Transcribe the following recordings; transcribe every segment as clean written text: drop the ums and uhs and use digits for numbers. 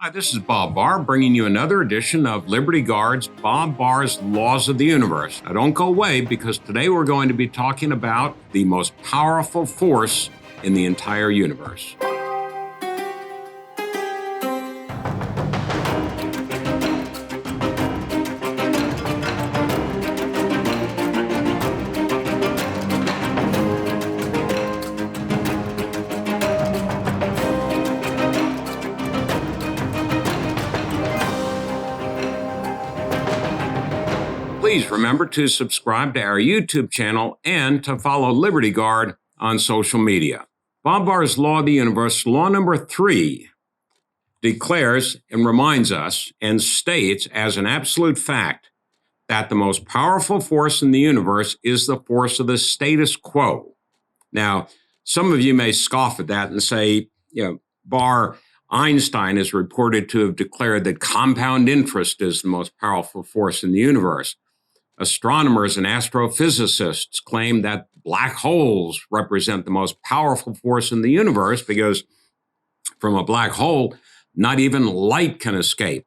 Hi, this is Bob Barr bringing you another edition of Liberty Guard's Bob Barr's Laws of the Universe. Now, don't go away because today we're going to be talking about the most powerful force in the entire universe. Please remember to subscribe to our YouTube channel and to follow Liberty Guard on social media. Bob Barr's Law of the Universe, law number 3, declares and reminds us and states as an absolute fact that the most powerful force in the universe is the force of the status quo. Now, some of you may scoff at that and say, Barr, Einstein is reported to have declared that compound interest is the most powerful force in the universe. Astronomers and astrophysicists claim that black holes represent the most powerful force in the universe because from a black hole, not even light can escape.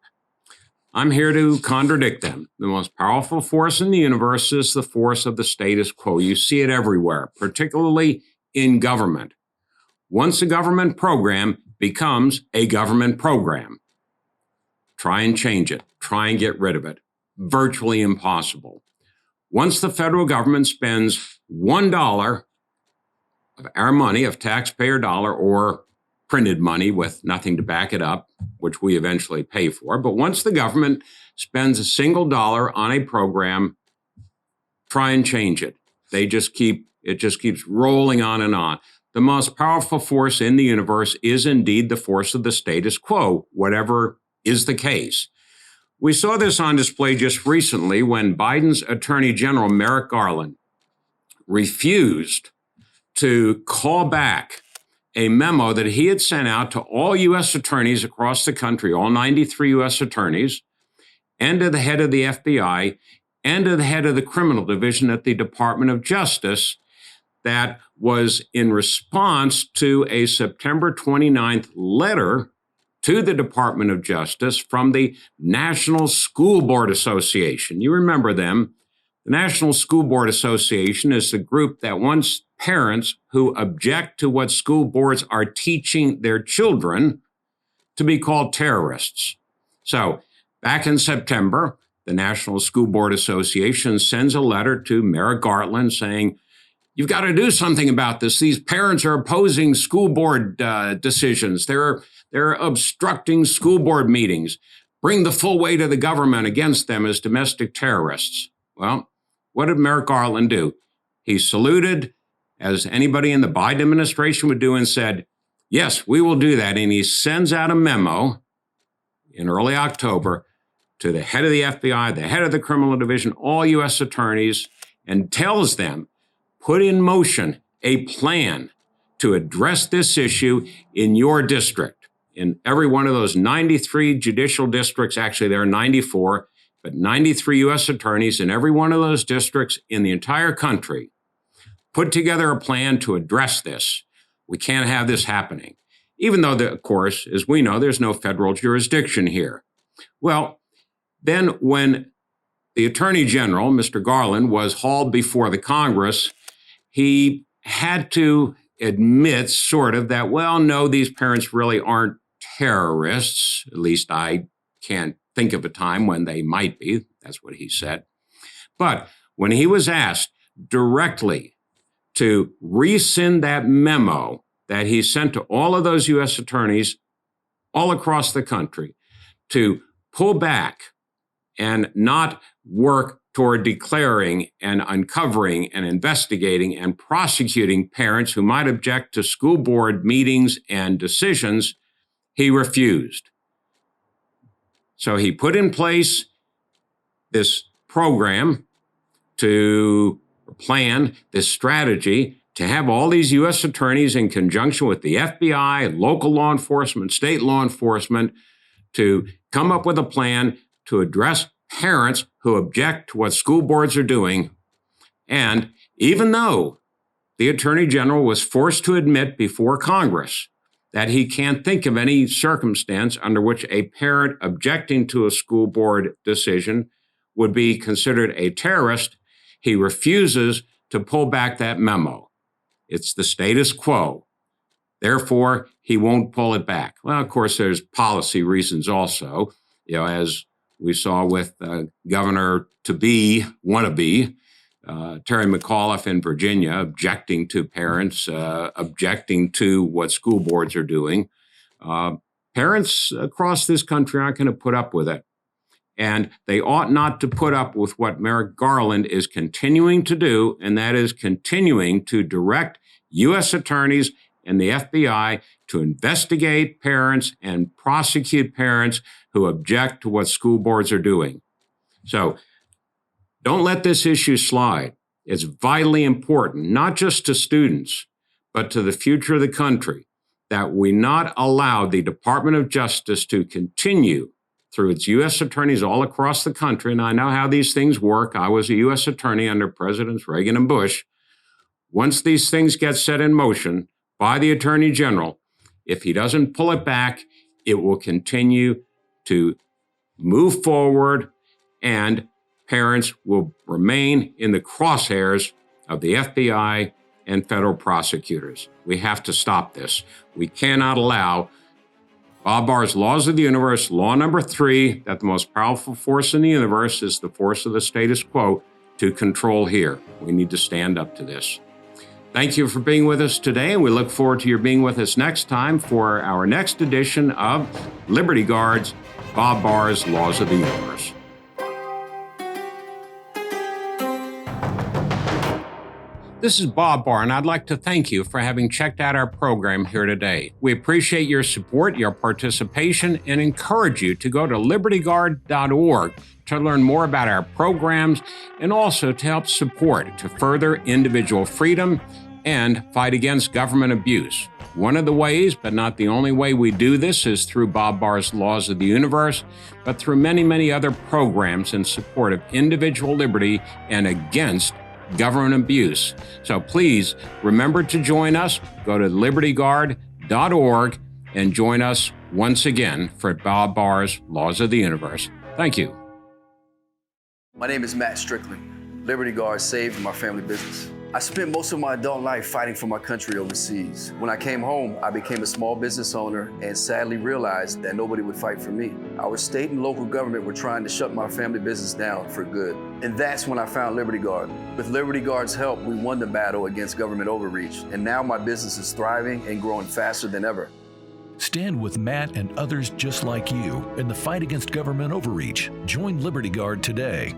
I'm here to contradict them. The most powerful force in the universe is the force of the status quo. You see it everywhere, particularly in government. Once a government program becomes a government program, try and change it. Try and get rid of it. Virtually impossible. Once the federal government spends $1 of our money, of taxpayer dollar, or printed money with nothing to back it up, which we eventually pay for, but once the government spends a single dollar on a program, try and change it. It just keeps rolling on and on. The most powerful force in the universe is indeed the force of the status quo, whatever is the case. We saw this on display just recently when Biden's Attorney General Merrick Garland refused to call back a memo that he had sent out to all U.S. attorneys across the country, all 93 U.S. attorneys, and to the head of the FBI, and to the head of the criminal division at the Department of Justice, that was in response to a September 29th letter to the Department of Justice from the National School Board Association. You remember them. The National School Board Association is the group that wants parents who object to what school boards are teaching their children to be called terrorists. So back in September, the National School Board Association sends a letter to Merrick Garland saying, you've got to do something about this. These parents are opposing school board decisions. They're obstructing school board meetings. Bring the full weight of the government against them as domestic terrorists. Well, what did Merrick Garland do? He saluted, as anybody in the Biden administration would do, and said, yes, we will do that. And he sends out a memo in early October to the head of the FBI, the head of the criminal division, all U.S. attorneys, and tells them, put in motion a plan to address this issue in your district. In every one of those 93 judicial districts, actually there are 94, but 93 U.S. attorneys in every one of those districts in the entire country put together a plan to address this. We can't have this happening. Even though, of course, as we know, there's no federal jurisdiction here. Well, then when the Attorney General, Mr. Garland, was hauled before the Congress, he had to admit sort of that, well, no, these parents really aren't terrorists. At least I can't think of a time when they might be. That's what he said. But when he was asked directly to rescind that memo that he sent to all of those U.S. attorneys all across the country to pull back and not work toward declaring and uncovering and investigating and prosecuting parents who might object to school board meetings and decisions, he refused. So he put in place this program to plan, this strategy to have all these U.S. attorneys in conjunction with the FBI, local law enforcement, state law enforcement, to come up with a plan to address parents who object to what school boards are doing. And even though the Attorney General was forced to admit before Congress that he can't think of any circumstance under which a parent objecting to a school board decision would be considered a terrorist, he refuses to pull back that memo. It's the status quo. Therefore, he won't pull it back. Well, of course, there's policy reasons also, as we saw with Governor wannabe, Terry McAuliffe in Virginia, objecting to parents, objecting to what school boards are doing. Parents across this country aren't going to put up with it. And they ought not to put up with what Merrick Garland is continuing to do, and that is continuing to direct U.S. attorneys and the FBI to investigate parents and prosecute parents who object to what school boards are doing. So don't let this issue slide. It's vitally important, not just to students, but to the future of the country, that we not allow the Department of Justice to continue through its U.S. attorneys all across the country. And I know how these things work. I was a U.S. attorney under Presidents Reagan and Bush. Once these things get set in motion by the Attorney General, if he doesn't pull it back, it will continue to move forward, and parents will remain in the crosshairs of the FBI and federal prosecutors. We have to stop this. We cannot allow Bob Barr's Laws of the Universe, law number 3, that the most powerful force in the universe is the force of the status quo, to control here. We need to stand up to this. Thank you for being with us today, and we look forward to your being with us next time for our next edition of Liberty Guard's Bob Barr's Laws of the Universe. This is Bob Barr, and I'd like to thank you for having checked out our program here today. We appreciate your support, your participation, and encourage you to go to libertyguard.org to learn more about our programs and also to help support to further individual freedom and fight against government abuse. One of the ways, but not the only way we do this, is through Bob Barr's Laws of the Universe, but through many, many other programs in support of individual liberty and against government abuse. So please remember to join us. Go to libertyguard.org and join us once again for Bob Barr's Laws of the Universe. Thank you. My name is Matt Strickland. Liberty Guard saved my family business. I spent most of my adult life fighting for my country overseas. When I came home, I became a small business owner and sadly realized that nobody would fight for me. Our state and local government were trying to shut my family business down for good. And that's when I found Liberty Guard. With Liberty Guard's help, we won the battle against government overreach. And now my business is thriving and growing faster than ever. Stand with Matt and others just like you in the fight against government overreach. Join Liberty Guard today.